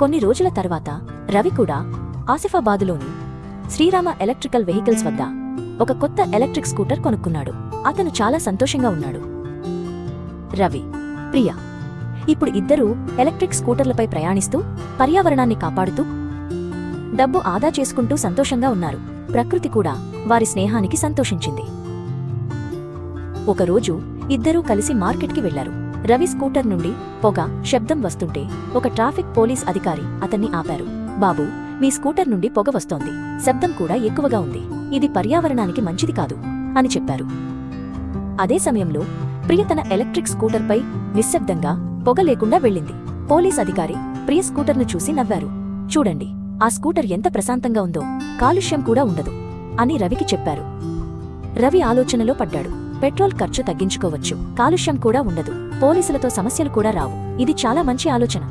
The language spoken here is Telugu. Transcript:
కొన్ని రోజుల తర్వాత రవి కూడా ఆసిఫాబాదులోని శ్రీరామ ఎలక్ట్రికల్ వెహికల్స్ వద్ద ఒక కొత్త ఎలక్ట్రిక్ స్కూటర్ కొనుక్కున్నాడు. అతను చాలా సంతోషంగా ఉన్నాడు. రవి, ప్రియా ఇప్పుడు ఇద్దరూ ఎలక్ట్రిక్ స్కూటర్లపై ప్రయాణిస్తూ పర్యావరణాన్ని కాపాడుతూ డబ్బు ఆదా చేసుకుంటూ సంతోషంగా ఉన్నారు. ప్రకృతి కూడా వారి స్నేహానికి సంతోషించింది. ఒకరోజు ఇద్దరూ కలిసి మార్కెట్కి వెళ్లారు. రవి స్కూటర్ నుండి పొగ, శబ్దం వస్తుంటే ఒక ట్రాఫిక్ పోలీస్ అధికారి అతన్ని ఆపారు. బాబూ, మీ స్కూటర్ నుండి పొగ వస్తోంది, శబ్దం కూడా ఎక్కువగా ఉంది, ఇది పర్యావరణానికి మంచిది కాదు అని చెప్పారు. అదే సమయంలో ప్రియ తన ఎలక్ట్రిక్ స్కూటర్పై నిశ్శబ్దంగా పొగ లేకుండా వెళ్ళింది. పోలీస్ అధికారి ప్రియ స్కూటర్ను చూసి నవ్వారు. చూడండి, ఆ స్కూటర్ ఎంత ప్రశాంతంగా ఉందో, కాలుష్యం కూడా ఉండదు అని రవికి చెప్పారు. రవి ఆలోచనలో పడ్డాడు. పెట్రోల్ ఖర్చు తగ్గించుకోవచ్చు, కాలుష్యం కూడా ఉండదు, పోలీసులతో సమస్యలు కూడా రావు. ఇది చాలా మంచి ఆలోచన.